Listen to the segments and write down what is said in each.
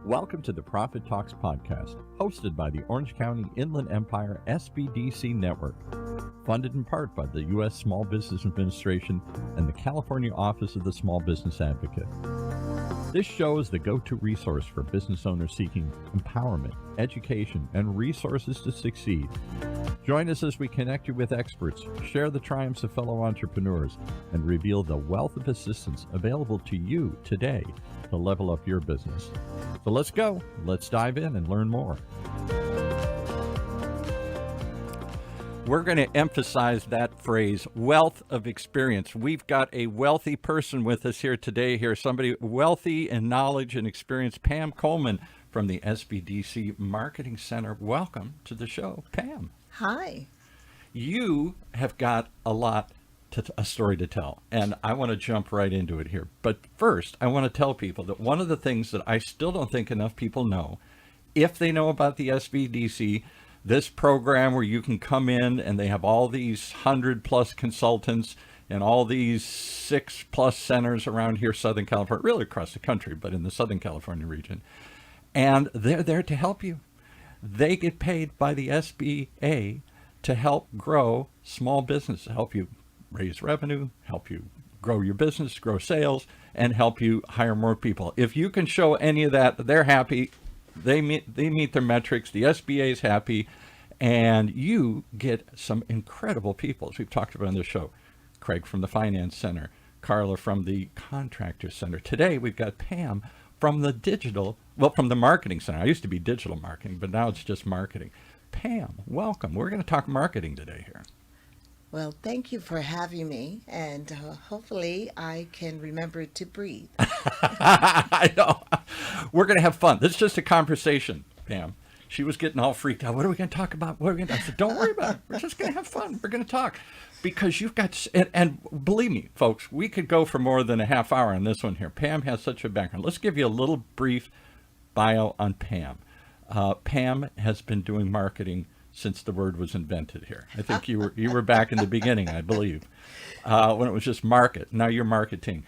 Welcome to the Profit Talks podcast, hosted by the Orange County Inland Empire SBDC Network, funded in part by the U.S. Small Business Administration and the California Office of the Small Business Advocate. This show is the go-to resource for business owners seeking empowerment, education, and resources to succeed. Join us as we connect you with experts, share the triumphs of fellow entrepreneurs, and reveal the wealth of assistance available to you today to level up your business. So let's go. Let's dive in and learn more. We're going to emphasize that phrase, wealth of experience. We've got a wealthy person with us here today, somebody wealthy in knowledge and experience, Pam Coleman from the SBDC Marketing Center. Welcome to the show, Pam. Hi. You have got a story to tell, and I want to jump right into it here. But first, I want to tell people that one of the things that I still don't think enough people know, if they know about the SBDC, this program where you can come in and they have all these 100+ consultants and all these 6+ centers around here, Southern California, really across the country, but in the Southern California region. And they're there to help you. They get paid by the SBA to help grow small business, help you raise revenue, help you grow your business, grow sales, and help you hire more people. If you can show any of that, they're happy. They meet their metrics. The SBA is happy, and you get some incredible people, as we've talked about on the show. Craig from the Finance Center, Carla from the Contractor Center. Today, we've got Pam from from the Marketing Center. I used to be digital marketing, but now it's just marketing. Pam, welcome. We're going to talk marketing today here. Well, thank you for having me, and hopefully I can remember to breathe. I know. We're going to have fun. This is just a conversation, Pam. She was getting all freaked out. What are we going to talk about? I said, don't worry about it. We're just going to have fun. We're going to talk. Because you've got, and believe me, folks, we could go for more than a half hour on this one here. Pam has such a background. Let's give you a little brief bio on Pam. Pam has been doing marketing since the word was invented here. I think you were back in the beginning, I believe, when it was just market. Now you're marketing.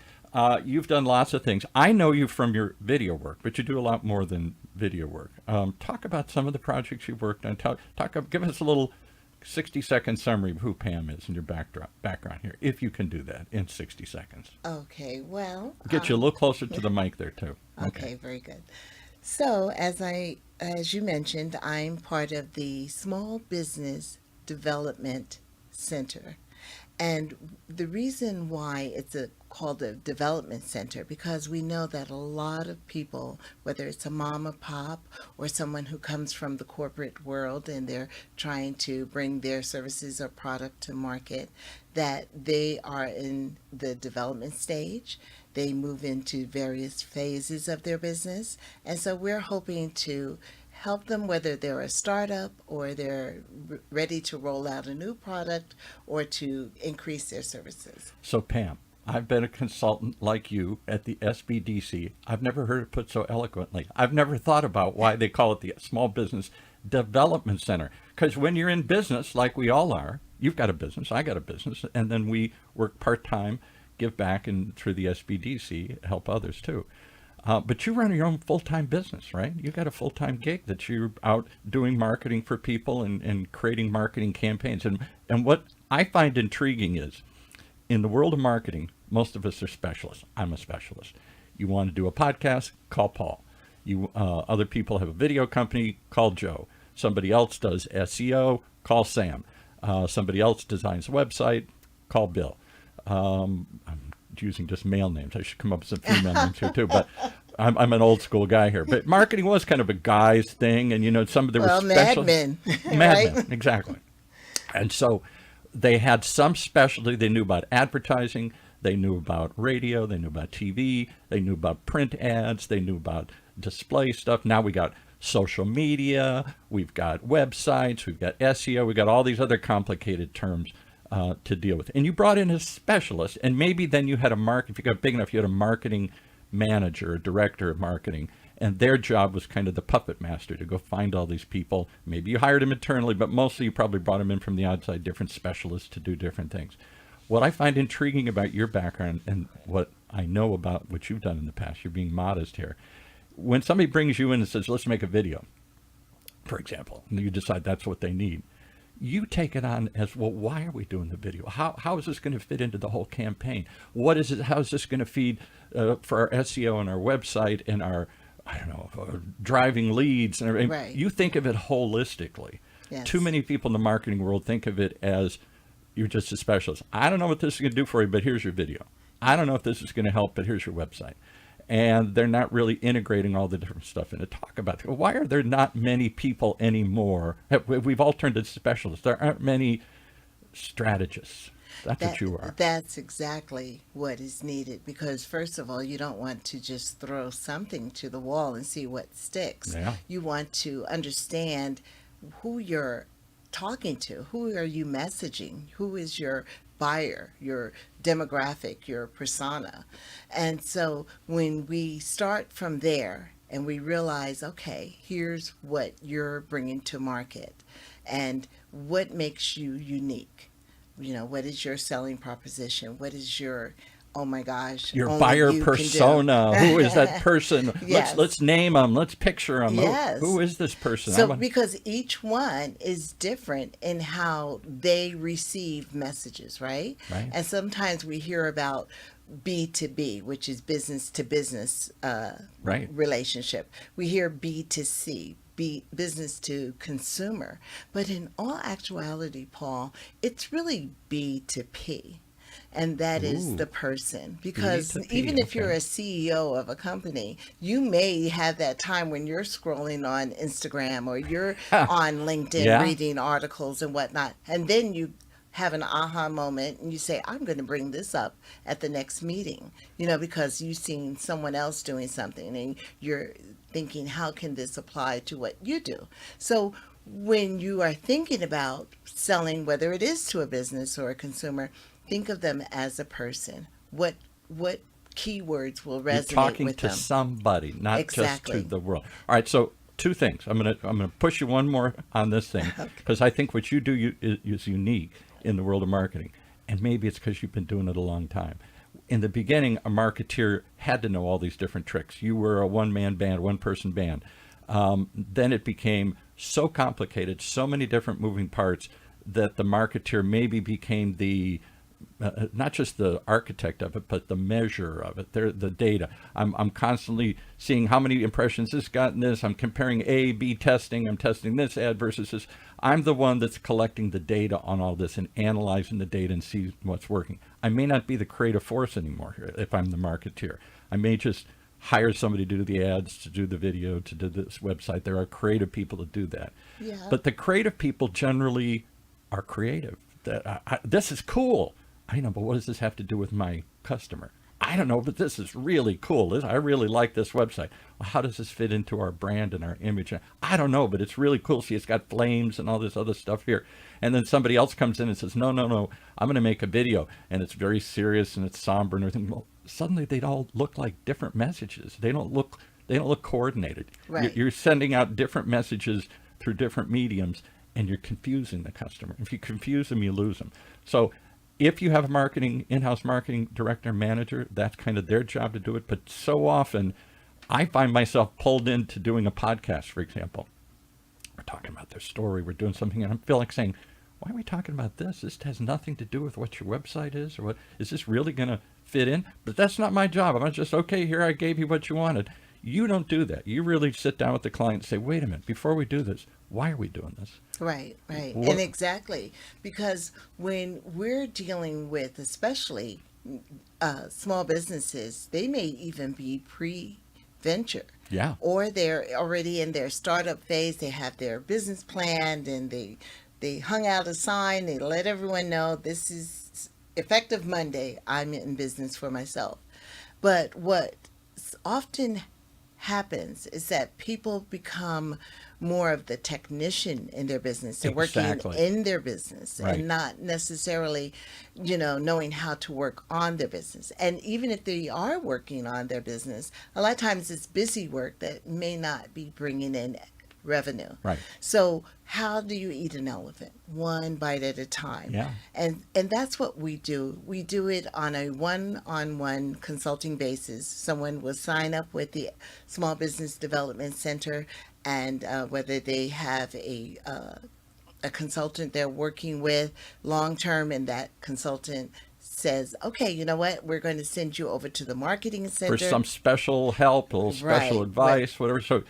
You've done lots of things. I know you from your video work, but you do a lot more than video work. Talk about some of the projects you've worked on. Give us a little 60-second summary of who Pam is and your background here, if you can do that in 60 seconds. Okay, well. Get you a little closer to the mic there, too. Okay, very good. So, as you mentioned, I'm part of the Small Business Development Center. And the reason why it's called a development center, because we know that a lot of people, whether it's a mom or pop or someone who comes from the corporate world and they're trying to bring their services or product to market, that they are in the development stage. They move into various phases of their business. And so we're hoping to help them, whether they're a startup or they're ready to roll out a new product or to increase their services. So Pam, I've been a consultant like you at the SBDC. I've never heard it put so eloquently. I've never thought about why they call it the Small Business Development Center. Because when you're in business, like we all are, you've got a business, I got a business, and then we work part-time, give back, and through the SBDC, help others too. But you run your own full-time business, right? You got a full-time gig that you're out doing marketing for people and creating marketing campaigns. And what I find intriguing is, in the world of marketing, most of us are specialists. I'm a specialist. You want to do a podcast, call Paul. Other people have a video company, call Joe. Somebody else does SEO, call Sam. Somebody else designs a website, call Bill. I'm using just male names. I should come up with some female names here too, but I'm an old school guy here. But marketing was kind of a guy's thing, and there were special madmen, madmen, exactly. And so they had some specialty. They knew about advertising, they knew about radio, they knew about TV, they knew about print ads, they knew about display stuff. Now we got social media, we've got websites, we've got SEO, we've got all these other complicated terms to deal with. And you brought in a specialist, and maybe then you had if you got big enough, you had a marketing manager, a director of marketing, and their job was kind of the puppet master to go find all these people. Maybe you hired them internally, but mostly you probably brought them in from the outside, different specialists to do different things. What I find intriguing about your background and what I know about what you've done in the past, you're being modest here, when somebody brings you in and says, let's make a video, for example, and you decide that's what they need, you take it on as, well, why are we doing the video? How is this going to fit into the whole campaign? What is it? How is this going to feed for our SEO and our website and our, I don't know, driving leads and everything? Right. You think of it holistically. Yes. Too many people in the marketing world think of it as you're just a specialist. I don't know what this is going to do for you, but here's your video. I don't know if this is going to help, but here's your website. And they're not really integrating all the different stuff in to talk about. Why are there not many people anymore? We've all turned into specialists. There aren't many strategists. That's what you are. That's exactly what is needed, because first of all, you don't want to just throw something to the wall and see what sticks. Yeah. You want to understand who you're talking to. Who are you messaging? Who is your buyer, your demographic, your persona? And so when we start from there and we realize, okay, here's what you're bringing to market and what makes you unique. You know, what is your selling proposition? What is your, oh my gosh, Your only buyer you can do? persona. Who is that person? Yes. Let's name them. Let's picture them. Yes. Who is this person? So because each one is different in how they receive messages, right? Right. And sometimes we hear about B2B, which is business to business Right. relationship. We hear B2C, business to consumer. But in all actuality, Paul, it's really B2P. And that is Ooh. the person. Because B2P, even if you're okay. a CEO of a company, you may have that time when you're scrolling on Instagram or you're on LinkedIn Yeah. reading articles and whatnot. And then you have an aha moment and you say, I'm going to bring this up at the next meeting, you know, because you've seen someone else doing something and you're thinking, how can this apply to what you do? So when you are thinking about selling, whether it is to a business or a consumer, think of them as a person. What keywords will You're resonate talking with to them? somebody, not Exactly. just to the world. All right, so two things. I'm gonna push you one more on this thing because I think what you do is unique in the world of marketing, and maybe it's because you've been doing it a long time. In the beginning, a marketeer had to know all these different tricks. You were a one-man band, one-person band. Then it became so complicated, so many different moving parts that the marketeer maybe became the not just the architect of it, but the measure of it, the data. I'm constantly seeing how many impressions this got in this. I'm comparing A/B testing. I'm testing this ad versus this. I'm the one that's collecting the data on all this and analyzing the data and see what's working. I may not be the creative force anymore here if I'm the marketeer. I may just hire somebody to do the ads, to do the video, to do this website. There are creative people to do that. Yeah. But the creative people generally are creative. This is cool. I know, but what does this have to do with my customer? I don't know, but this is really cool. I really like this website. Well, how does this fit into our brand and our image? I don't know, but it's really cool. See, it's got flames and all this other stuff here. And then somebody else comes in and says, no, I'm going to make a video. And it's very serious and it's somber and everything. Well, suddenly they all look like different messages. They don't look coordinated. Right. You're sending out different messages through different mediums, and you're confusing the customer. If you confuse them, you lose them. So if you have a in-house marketing director, manager, that's kind of their job to do it. But so often I find myself pulled into doing a podcast, for example. We're talking about their story. We're doing something. And I feel like saying, why are we talking about this? This has nothing to do with what your website is or what. Is this really going to fit in? But that's not my job. I'm just, okay, here I gave you what you wanted. You don't do that. You really sit down with the client and say, wait a minute, before we do this, why are we doing this? Right. What- And exactly, because when we're dealing with, especially small businesses, they may even be pre-venture. Yeah. Or they're already in their startup phase. They have their business planned and they hung out a sign. They let everyone know this is effective Monday. I'm in business for myself. But what often happens is that people become more of the technician in their business. They're Exactly. working in their business Right. and not necessarily, knowing how to work on their business. And even if they are working on their business, a lot of times it's busy work that may not be bringing in revenue. Right. So how do you eat an elephant? One bite at a time. Yeah. And that's what we do. We do it on a one-on-one consulting basis. Someone will sign up with the Small Business Development Center, and whether they have a consultant they're working with long term, and that consultant says, okay, you know what, we're going to send you over to the marketing For center. some special help, a little special Right, advice, whatever. So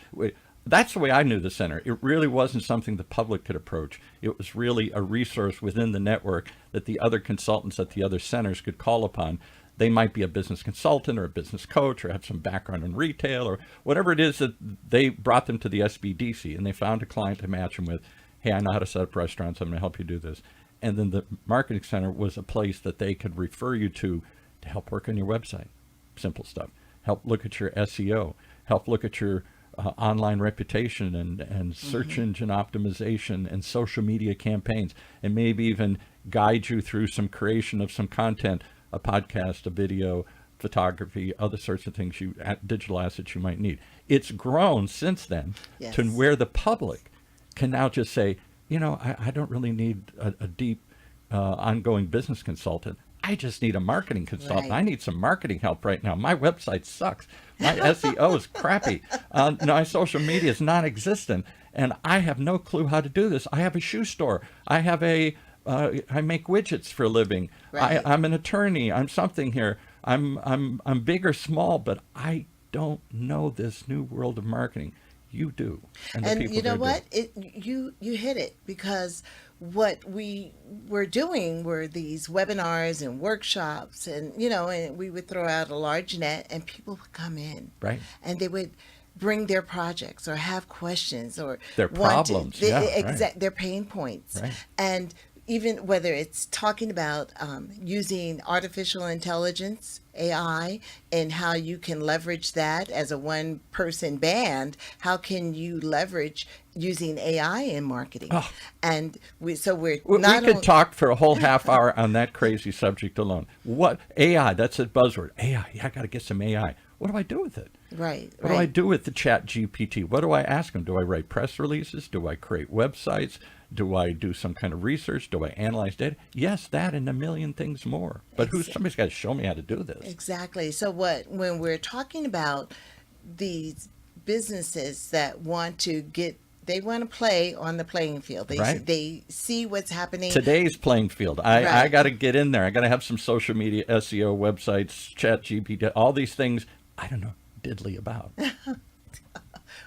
that's the way I knew the center. It really wasn't something the public could approach. It was really a resource within the network that the other consultants at the other centers could call upon. They might be a business consultant or a business coach or have some background in retail or whatever it is that they brought them to the SBDC, and they found a client to match them with. Hey, I know how to set up restaurants. I'm going to help you do this. And then the marketing center was a place that they could refer you to help work on your website. Simple stuff. Help look at your SEO. Help look at your online reputation and search engine optimization and social media campaigns, and maybe even guide you through some creation of some content, a podcast, a video, photography, other sorts of things, digital assets you might need. It's grown since then Yes. to where the public can now just say, you know, I don't really need a deep ongoing business consultant. I just need a marketing consultant. Right. I need some marketing help right now. My website sucks. My SEO is crappy. My social media is non-existent, and I have no clue how to do this. I have a shoe store. I make widgets for a living. Right. I'm an attorney. I'm something here. I'm big or small, but I don't know this new world of marketing. You do, and the And people you know there do. what? You hit it, because what we were doing were these webinars and workshops, and and we would throw out a large net, and people would come in, Right. and they would bring their projects or have questions or Their problems, their pain points, Right. and even whether it's talking about using artificial intelligence, AI, and how you can leverage that as a one-person band. How can you leverage using AI in marketing? Oh. And we're We not could only, talk for a whole half hour on that crazy subject alone. What AI? That's a buzzword. AI. Yeah, I got to get some AI. What do I do with it? right, What do I right. do with the Chat GPT? What do I ask them? Do I write press releases? Do I create websites? Do I do some kind of research? Do I analyze data? Yes, that and a million things more. But somebody's got to show me how to do this. Exactly. So when we're talking about these businesses that they want to play on the playing field. Right. They see what's happening. Today's playing field. I Right. got to get in there. I got to have some social media, SEO, websites, Chat GPT, all these things I don't know diddly about.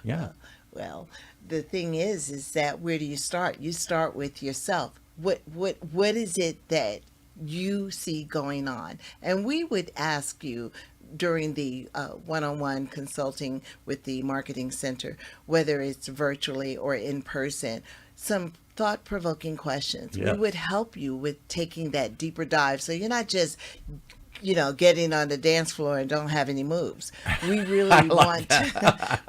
Yeah. Well, the thing is that where do you start? You start with yourself. What is it that you see going on? And we would ask you during the one-on-one consulting with the marketing center, whether it's virtually or in person, some thought-provoking questions. Yeah. We would help you with taking that deeper dive, so you're not just getting on the dance floor and don't have any moves. We really want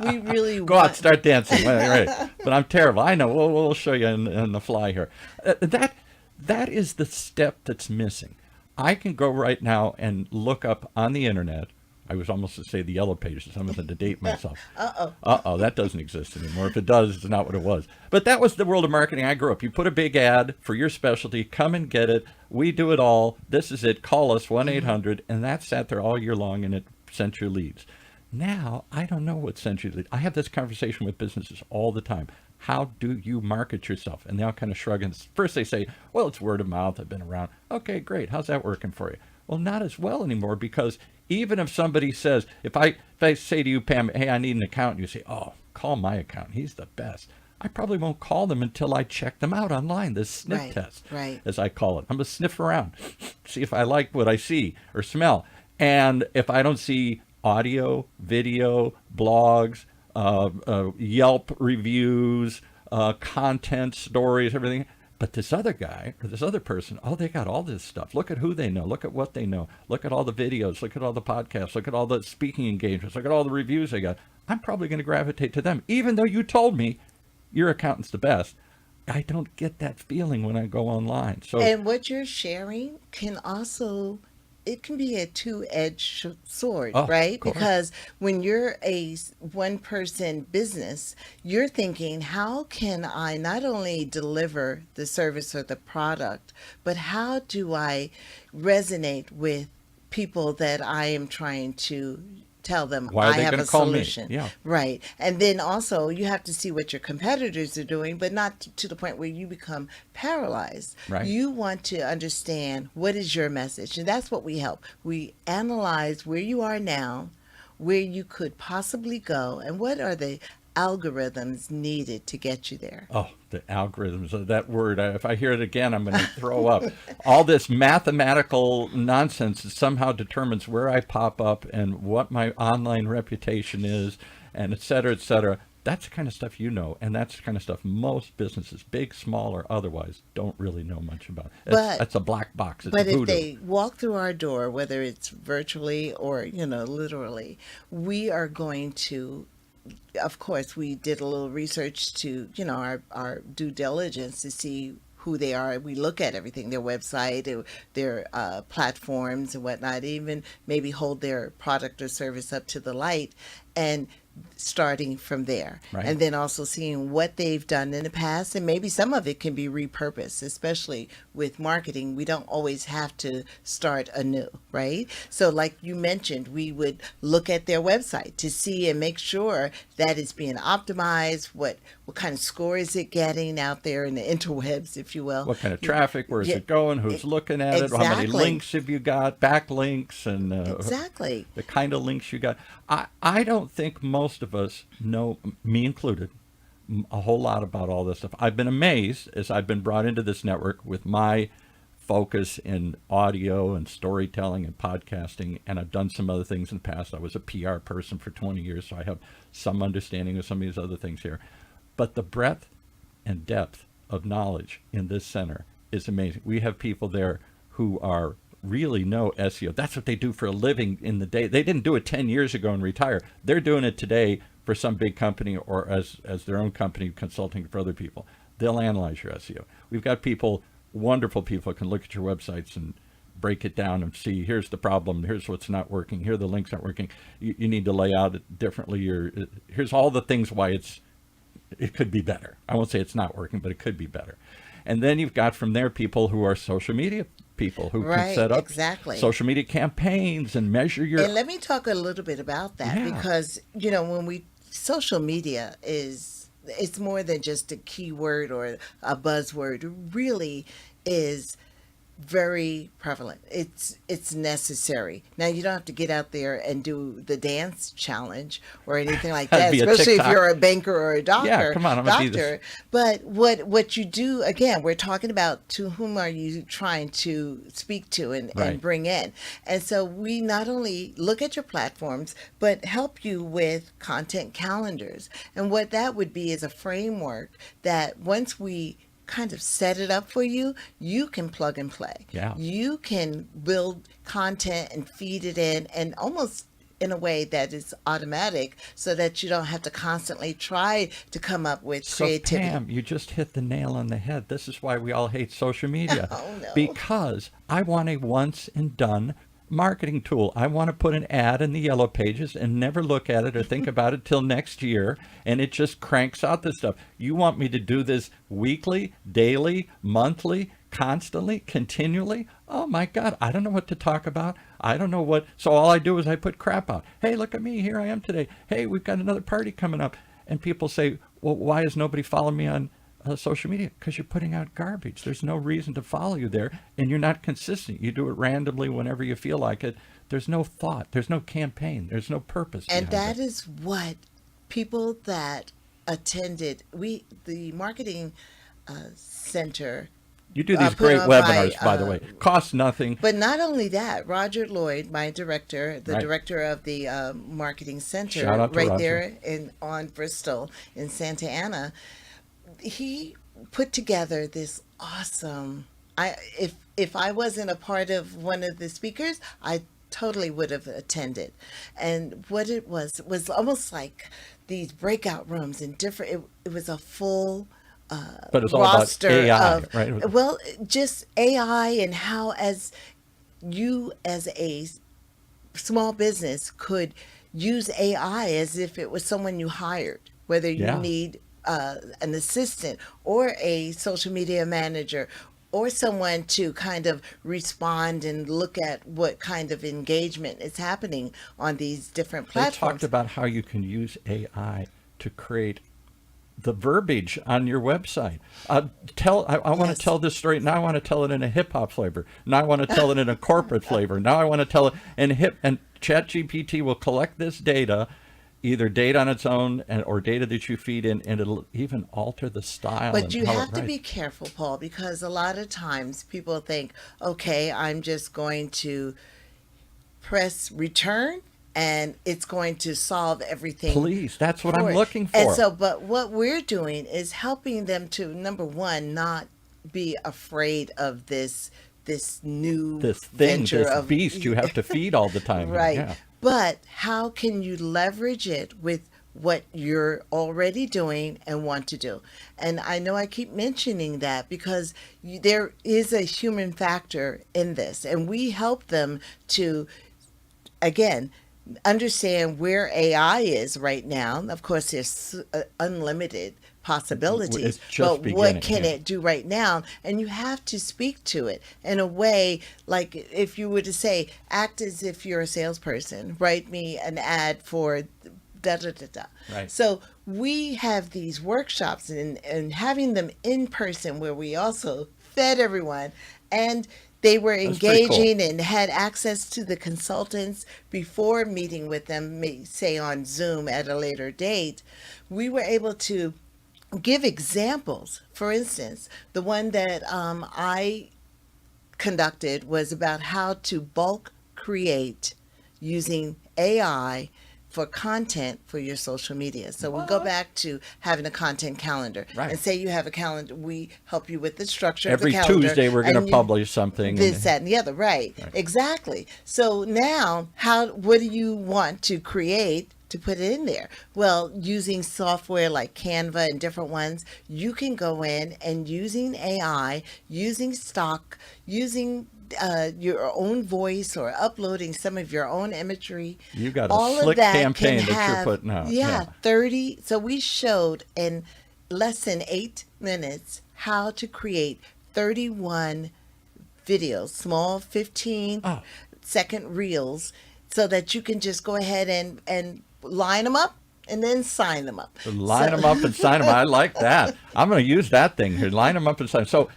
we really Go want out, start dancing. Right. But I'm terrible. I know. We'll show you on the fly here. That is the step that's missing. I can go right now and look up on the internet. I was almost to say the yellow pages. I'm going to date myself. Uh-oh, that doesn't exist anymore. If it does, it's not what it was. But that was the world of marketing I grew up. You put a big ad for your specialty, come and get it. We do it all. This is it. Call us, 1-800. And that sat there all year long, and it sent you leads. Now, I don't know what sent you leads. I have this conversation with businesses all the time. How do you market yourself? And they all kind of shrug. And first they say, well, it's word of mouth. I've been around. Okay, great. How's that working for you? Well, not as well anymore, because even if somebody says, if I say to you, Pam, hey, I need an accountant, you say, oh, call my accountant. He's the best. I probably won't call them until I check them out online, this sniff test, right. as I call it. I'm going to sniff around, see if I like what I see or smell. And if I don't see audio, video, blogs, Yelp reviews, content, stories, everything. But this other guy or this other person, oh, they got all this stuff. Look at who they know. Look at what they know. Look at all the videos. Look at all the podcasts. Look at all the speaking engagements. Look at all the reviews they got. I'm probably going to gravitate to them, even though you told me your accountant's the best. I don't get that feeling when I go online. So, And what you're sharing can also it can be a two-edged sword, Oh, of right? course. Because when you're a one-person business, you're thinking, how can I not only deliver the service or the product, but how do I resonate with people that I am trying to tell them Why are I they have going a to call me? solution, Yeah, right? And then also you have to see what your competitors are doing, but not to the point where you become paralyzed. right. You want to understand what is your message, and that's what we help. We analyze where you are now, where you could possibly go, and what are the algorithms needed to get you there. Oh, the algorithms of that word. If I hear it again, I'm going to throw up. All this mathematical nonsense that somehow determines where I pop up and what my online reputation is, and et cetera, et cetera. That's the kind of stuff you know, and that's the kind of stuff most businesses, big, small, or otherwise, don't really know much about. But That's a black box. It's But if voodoo. they walk through our door, whether it's virtually or, literally, we are going to, of course, we did a little research to, our due diligence to see who they are. We look at everything, their website, their platforms and whatnot, even maybe hold their product or service up to the light and starting from there. Right. And then also seeing what they've done in the past, and maybe some of it can be repurposed, especially with marketing. We don't always have to start anew, right? So like you mentioned, we would look at their website to see and make sure that it's being optimized. What kind of score is it getting out there in the interwebs, if you will? What kind of traffic? Where's Yeah, it going? Who's looking at it? How many exactly. links have you got? Backlinks and Exactly. the kind of links you got. I don't think most of us know, me included, a whole lot about all this stuff. I've been amazed as I've been brought into this network with my focus in audio and storytelling and podcasting, and I've done some other things in the past. I was a PR person for 20 years, so I have some understanding of some of these other things here. But the breadth and depth of knowledge in this center is amazing. We have people there who are really know SEO. That's what they do for a living in the day. They didn't do it 10 years ago and retire. They're doing it today for some big company or as their own company consulting for other people. They'll analyze your SEO. We've got people, wonderful people, can look at your websites and break it down and see, here's the problem, here's what's not working, here are the links not working. You need to lay out it differently. Here's all the things why it could be better. I won't say it's not working, but it could be better. And then you've got from there people who are social media people who can Right, set up exactly. social media campaigns and measure your. And let me talk a little bit about that, Yeah. because, when social media it's more than just a keyword or a buzzword. It really is very prevalent. It's necessary. Now you don't have to get out there and do the dance challenge or anything like that, Be a especially if TikTok. you're a banker or a doctor. Yeah, come on, I'm gonna be this. But what you do, again, we're talking about to whom are you trying to speak to and Right. bring in. And so we not only look at your platforms, but help you with content calendars. And what that would be is a framework that once we kind of set it up for you, you can plug and play. Yeah. You can build content and feed it in, and almost in a way that is automatic, so that you don't have to constantly try to come up with So creativity. Pam, you just hit the nail on the head. This is why we all hate social media. Oh, no. Because I want a once and done marketing tool. I want to put an ad in the yellow pages and never look at it or think about it till next year, and it just cranks out this stuff. You want me to do this weekly, daily, monthly, constantly, continually? Oh my God, I don't know what to talk about. I don't know what, so all I do is I put crap out. Hey, look at me, here I am today. Hey, we've got another party coming up. And people say, well, why is nobody following me on social media? Because you're putting out garbage. There's no reason to follow you there, and you're not consistent. You do it randomly whenever you feel like it. There's no thought. There's no campaign. There's no purpose. And behind that is what people that attended, the marketing center. You do these put great on webinars, my, by the way. Cost nothing. But not only that, Roger Lloyd, my director, the Right. director of the marketing center, Shout out to right Roger. there on Bristol in Santa Ana, he put together this awesome. If I wasn't a part of one of the speakers, I totally would have attended. And what it was almost like these breakout rooms in different. It was a full But it's all about roster AI, of right? well, just AI and how as you as a small business could use AI as if it was someone you hired, whether you Yeah. need an assistant or a social media manager or someone to kind of respond and look at what kind of engagement is happening on these different They talked platforms. about how you can use AI to create the verbiage on your website. I want to Yes. tell this story. Now I want to tell it in a hip hop flavor. Now I want to tell it in a corporate flavor. Now I want to tell it in hip. And ChatGPT will collect this data, either data on its own or data that you feed in, and it'll even alter the style But and you how it have to writes. be careful, Paul, because a lot of times people think, okay, I'm just going to press return and it's going to solve everything Please, that's what I'm for it. looking And for. so, but what we're doing is helping them to, number one, not be afraid of this new This thing, venture this of beast you have to feed all the time here. right. Yeah. But how can you leverage it with what you're already doing and want to do? And I know I keep mentioning that because there is a human factor in this, and we help them to, again, understand where AI is right now. Of course, there's unlimited possibilities, It's just but what beginning. can Yeah. it do right now? And you have to speak to it in a way like if you were to say, act as if you're a salesperson, write me an ad for da da da da. Right. So we have these workshops and having them in person where we also fed everyone and they were That's pretty cool. engaging and had access to the consultants before meeting with them, say on Zoom at a later date. We were able to give examples. For instance, the one that I conducted was about how to bulk create using AI for content for your social media. So we go What? back to having a content calendar Right. and say you have a calendar. We help you with the structure of the Every calendar Tuesday we're going to and you publish something, this, and that, and the other. Right. right. Exactly. So now what do you want to create to put it in there? Well, using software like Canva and different ones, you can go in and using AI, using stock, using your own voice or uploading some of your own imagery, You got a all of slick that can campaign that you're have, putting out. yeah, Yeah. 30. So we showed in less than 8 minutes how to create 31 videos, small 15 Oh, second reels, so that you can just go ahead and line them up and then sign them up. line So them up and sign them. I like that. I'm going to use that thing here. Line them up and sign. So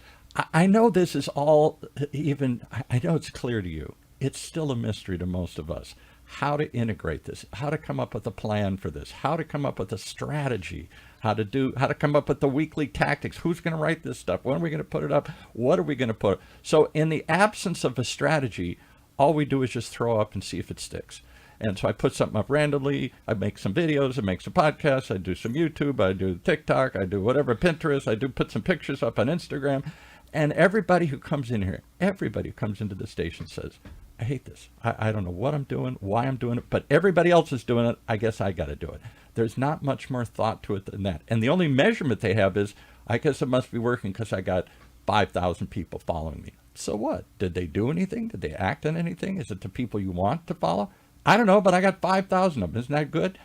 I know this is all even, I know it's clear to you. It's still a mystery to most of us. How to integrate this, how to come up with a plan for this, how to come up with a strategy, how to come up with the weekly tactics. Who's going to write this stuff? When are we going to put it up? What are we going to put? So in the absence of a strategy, all we do is just throw up and see if it sticks. And so I put something up randomly. I make some videos. I make some podcasts. I do some YouTube. I do TikTok. I do whatever, Pinterest. I do put some pictures up on Instagram. And everybody who comes in here, everybody who comes into the station says, I hate this. I don't know what I'm doing, why I'm doing it, but everybody else is doing it. I guess I got to do it. There's not much more thought to it than that. And the only measurement they have is, I guess it must be working because I got 5,000 people following me. So what? Did they do anything? Did they act on anything? Is it the people you want to follow? I don't know, but I got 5,000 of them. Isn't that good?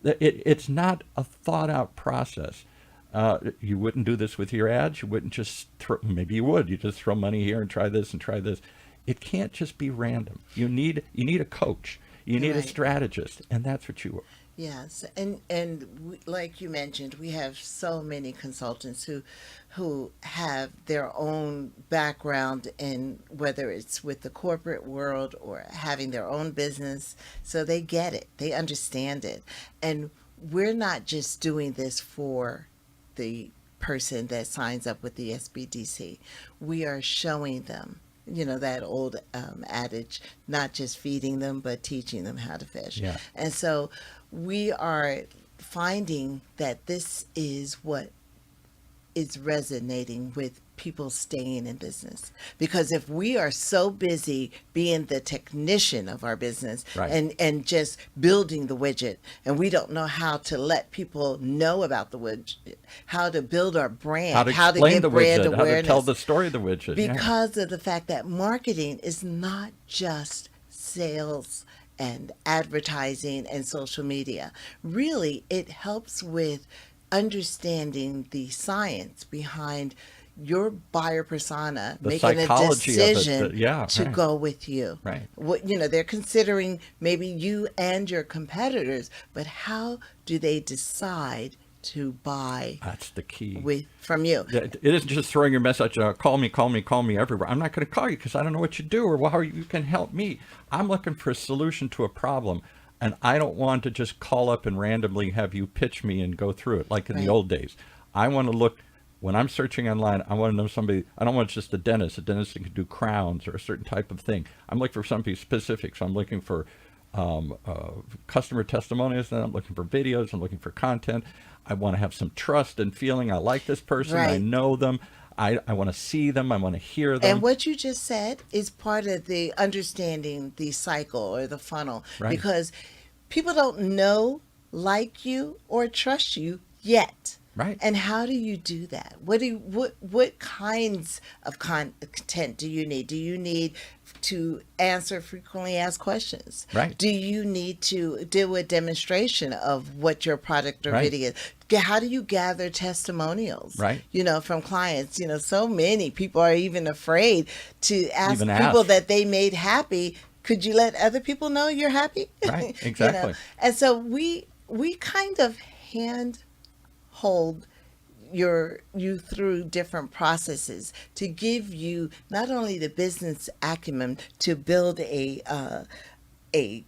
It's not a thought out process. You wouldn't do this with your ads. You wouldn't just maybe you would. You just throw money here and try this and try this. It can't just be random. You need a coach. You need a right. strategist, and that's what you are. Yes, and like you mentioned, we have so many consultants who have their own background in whether it's with the corporate world or having their own business, so they get it, they understand it, and we're not just doing this for the person that signs up with the SBDC. We are showing them. That old adage, not just feeding them, but teaching them how to fish. Yeah. And so we are finding that this is what is resonating with people staying in business. Because if we are so busy being the technician of our business Right. and just building the widget, and we don't know how to let people know about the widget, how to build our brand, How to how to explain get the brand widget, how to awareness, tell the story of the widget. Yeah. because of the fact that marketing is not just sales and advertising and social media. Really, it helps with understanding the science behind your buyer persona, The making a psychology of it, decision yeah, to right. go with you. Right. What, they're considering maybe you and your competitors, but how do they decide to buy That's the key. from you? It isn't just throwing your message, call me, call me, call me everywhere. I'm not going to call you because I don't know what you do or how you can help me. I'm looking for a solution to a problem. And I don't want to just call up and randomly have you pitch me and go through it like in the Right. old days. I want to look, when I'm searching online, I want to know somebody. I don't want just a dentist that can do crowns or a certain type of thing. I'm looking for something specific. So I'm looking for customer testimonials, and I'm looking for videos. I'm looking for content. I want to have some trust and feeling. I like this person. I Right. know them. I want to see them. I want to hear them. And what you just said is part of the understanding the cycle or the funnel, Right. because people don't know, like you, or trust you yet. Right. And how do you do that? What kinds of content do you need? Do you need to answer frequently asked questions? Right. Do you need to do a demonstration of what your product or Right. video is? How do you gather testimonials? Right. From clients. So many people are even afraid to ask Even people ask. that they made happy. Could you let other people know you're happy? Right, exactly. And so we kind of hold you through different processes to give you not only the business acumen to build a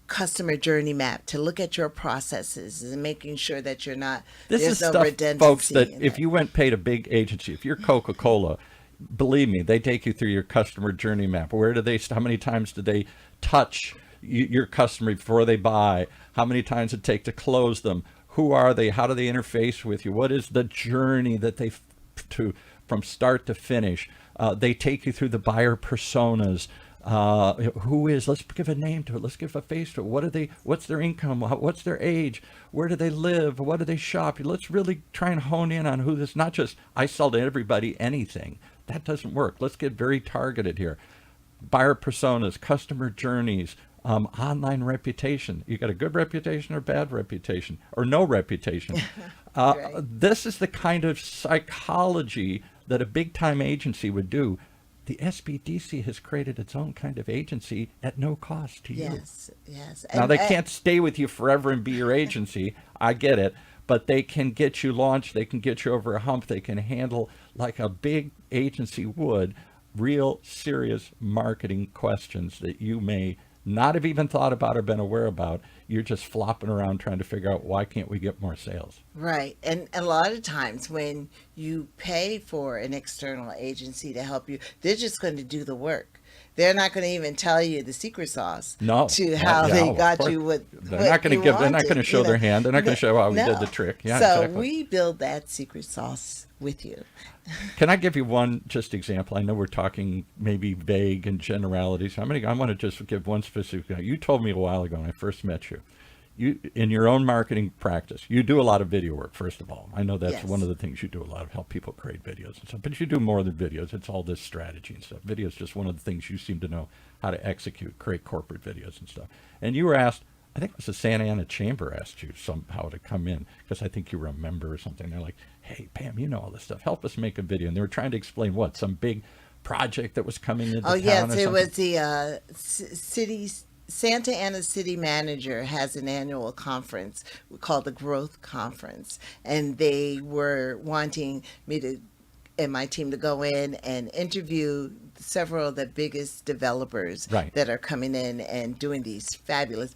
customer journey map, to look at your processes and making sure that you're not This there's is no stuff, redundancy folks, that in if it. you went paid a big agency, if you're Coca-Cola, believe me, they take you through your customer journey map. Where do they, how many times do they touch your customer before they buy? How many times it take to close them? Who are they? How do they interface with you? What is the journey that they from start to finish? They take you through the buyer personas. Let's give a name to it. Let's give a face to it. What's their income? What's their age? Where do they live? What do they shop? Let's really try and hone in on who this, not just I sell to everybody anything. That doesn't work. Let's get very targeted here. Buyer personas, customer journeys, online reputation. You got a good reputation or bad reputation or no reputation. Right. This is the kind of psychology that a big time agency would do. The SBDC has created its own kind of agency at no cost to you. Yes. Now, And they can't stay with you forever and be your agency. I get it. But they can get you launched. They can get you over a hump. They can handle, like a big agency would, real serious marketing questions that you may not have even thought about or been aware about. You're just flopping around trying to figure out, why can't we get more sales? Right. And a lot of times when you pay for an external agency to help you, they're just going to do the work. They're not going to even tell you the secret sauce to how they got you what They're not going to wanted, They're not going to show their hand. They're not going to show how we did the trick. Yeah, so exactly. we build that secret sauce with you. Can I give you one just example? I know we're talking maybe vague and generalities. I want to just give one specific. You told me a while ago when I first met you, in your own marketing practice, you do a lot of video work, first of all. I know that's Yes. one of the things you do, a lot of help people create videos and stuff. But you do more than videos. It's all this strategy and stuff. Video is just one of the things you seem to know how to execute, create corporate videos and stuff. And you were asked, I think it was the Santa Ana Chamber asked you somehow to come in, because I think you were a member or something. They're like, hey, Pam, you know all this stuff. Help us make a video. And they were trying to explain some big project that was coming into town. Yes, or it something. was the Santa Ana city manager has an annual conference called the Growth Conference, and they were wanting me and my team to go in and interview several of the biggest developers Right. that are coming in and doing these fabulous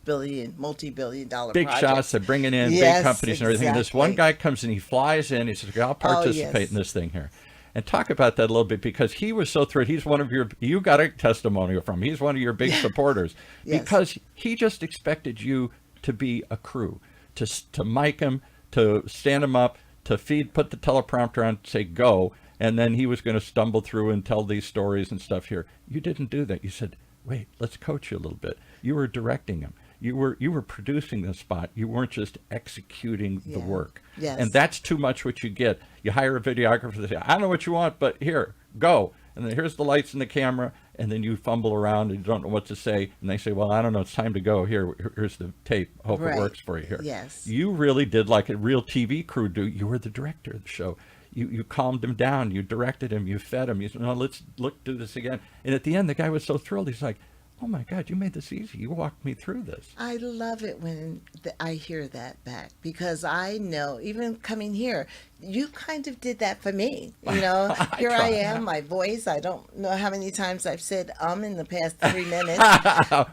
multi-billion dollar Big projects. shots. They're bringing in Yes, big companies and everything. And this one exactly. guy comes in, he flies in, he says, I'll participate yes. in this thing here. And talk about that a little bit, because he was so thrilled. He's one of you got a testimonial from. He's one of your big supporters. Yes. Because he just expected you to be a crew, to mic him, to stand him up, to put the teleprompter on, say go. and then he was going to stumble through and tell these stories and stuff here. You didn't do that. You said, wait, let's coach you a little bit. You were directing him. You were producing the spot. You weren't just executing the work. Yes. And that's too much what you get. You hire a videographer to say, I don't know what you want, but here, go. And then here's the lights and the camera. And then you fumble around and you don't know what to say. And they say, well, I don't know, it's time to go. Here's the tape. Hope it works for you here. Yes. You really did like a real TV crew do. You were the director of the show. You calmed him down. You directed him. You fed him. You said, no, let's do this again. And at the end, the guy was so thrilled. He's like, oh my God, you made this easy. You walked me through this. I love it when I hear that back, because I know, even coming here, you kind of did that for me. You know, here I am, my voice. I don't know how many times I've said in the past 3 minutes.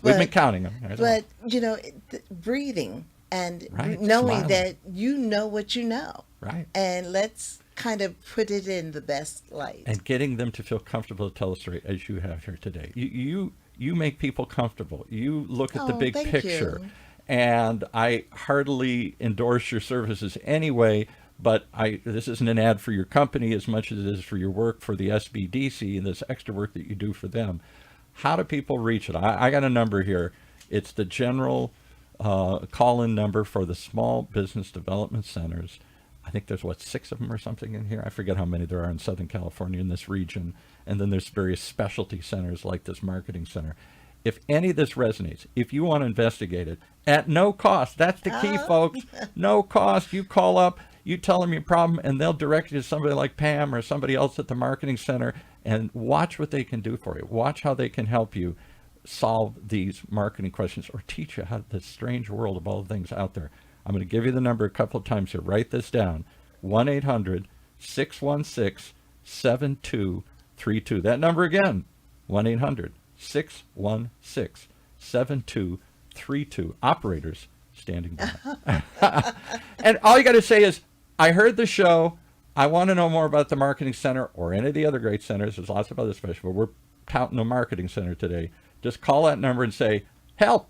We've been counting them. But, you know, breathing and Right, knowing smiling. that you know what you know. Right. And let's kind of put it in the best light. And getting them to feel comfortable to tell a story as you have here today. You make people comfortable. You look at the big thank picture. you. And I heartily endorse your services anyway, but this isn't an ad for your company as much as it is for your work for the SBDC and this extra work that you do for them. How do people reach it? I got a number here. It's the general call-in number for the Small Business Development Centers. I think there's 6 of them or something in here. I forget how many there are in Southern California in this region. And then there's various specialty centers like this marketing center. If any of this resonates, if you want to investigate it at no cost, that's the key, folks. No cost. You call up, you tell them your problem, and they'll direct you to somebody like Pam or somebody else at the marketing center, and watch what they can do for you. Watch how they can help you solve these marketing questions or teach you how the strange world of all the things out there. I'm going to give you the number a couple of times here. Write this down. 1-800-616-7232. That number again, 1-800-616-7232. Operators standing by. And all you got to say is, I heard the show. I want to know more about the marketing center or any of the other great centers. There's lots of other special, but we're touting the marketing center today. Just call that number and say, help,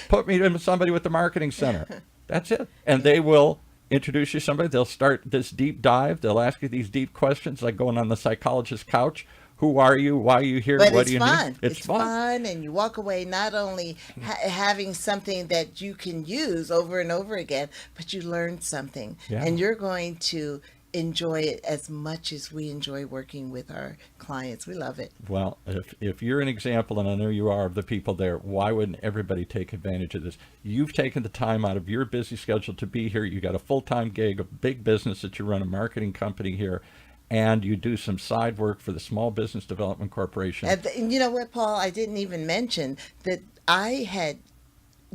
put me to somebody with the marketing center. That's it. And they will introduce you to somebody. They'll start this deep dive. They'll ask you these deep questions, like going on the psychologist's couch. Who are you? Why are you here? But What it's do you fun. need? It's fun, and you walk away not only having something that you can use over and over again, but you learned something, and you're going to enjoy it as much as we enjoy working with our clients. We love it. Well, if you're an example, and I know you are, of the people there, why wouldn't everybody take advantage of this? You've taken the time out of your busy schedule to be here. You got a full-time gig, a big business that you run, a marketing company here, and you do some side work for the Small Business Development Corporation. And you know what, Paul? I didn't even mention that I had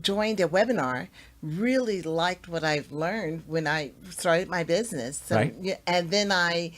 joined a webinar, really liked what I've learned when I started my business. So, Right. and then I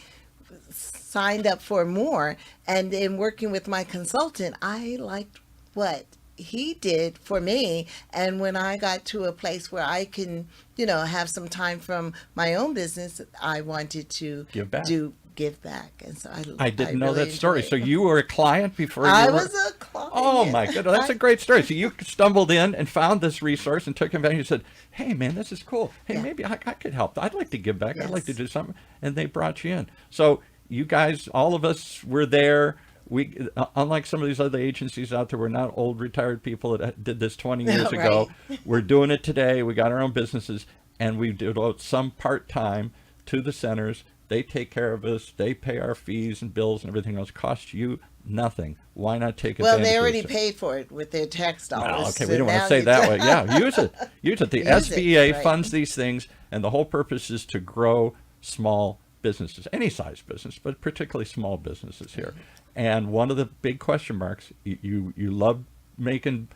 signed up for more. And in working with my consultant, I liked what he did for me. And when I got to a place where I can, have some time from my own business, I wanted to Give back. give back. And so I didn't know really that story. enjoyed So it. you were a client before you I were... was a client. Oh my goodness, that's a great story. So you stumbled in and found this resource and took advantage and said, hey man, this is cool. Hey, maybe I could help. I'd like to give back. I'd like to Yes. do something. And they brought you in. So you guys, all of us were there. We, unlike some of these other agencies out there, we're not old retired people that did this 20 years ago. We're doing it today. We got our own businesses, and we devote some part-time to the centers. They take care of us. They pay our fees and bills and everything else. Costs you nothing. Why not take advantage Well, of they this? already paid for it with their tax dollars. Well, okay, so we don't want now to say you that do- way. Yeah, use it. Use it. The Use it, SBA right. funds these things, and the whole purpose is to grow small businesses, any size business, but particularly small businesses here. And one of the big question marks, you love making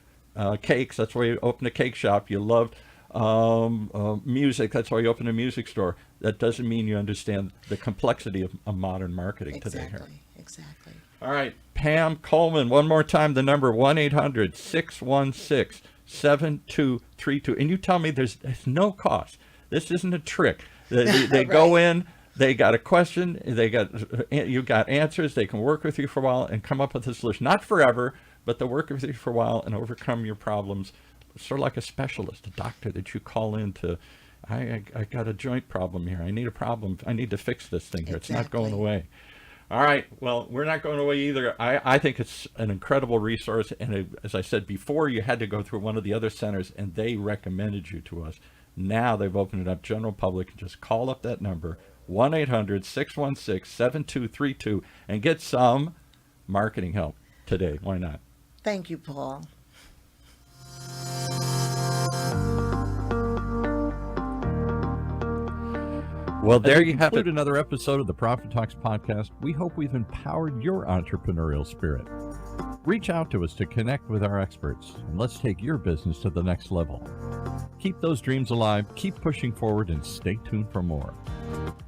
cakes. That's why you opened a cake shop. You love music. That's why you opened a music store. That doesn't mean you understand the complexity of modern marketing today here. Exactly. All right, Pam Coleman, one more time, the number 1-800-616-7232. And you tell me there's no cost. This isn't a trick. They go in, they got a question, you got answers, they can work with you for a while and come up with a solution. Not forever, but they'll work with you for a while and overcome your problems. Sort of like a specialist, a doctor that you call in to, I got a joint problem here. I need a problem. I need to fix this thing here. It's not going away. All right. Well, we're not going away either. I think it's an incredible resource. And as I said before, you had to go through one of the other centers, and they recommended you to us. Now they've opened it up general public. Just call up that number, 1-800-616-7232, and get some marketing help today. Why not? Thank you, Paul. Well, there you have it. Another episode of the Profit Talks podcast. We hope we've empowered your entrepreneurial spirit. Reach out to us to connect with our experts, and let's take your business to the next level. Keep those dreams alive, keep pushing forward, and stay tuned for more.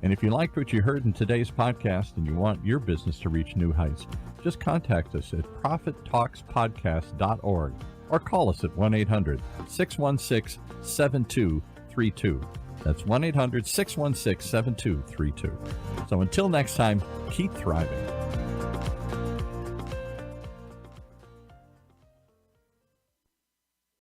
And if you liked what you heard in today's podcast and you want your business to reach new heights, just contact us at profittalkspodcast.org or call us at 1-800-616-7232. That's 1-800-616-7232. So until next time, keep thriving.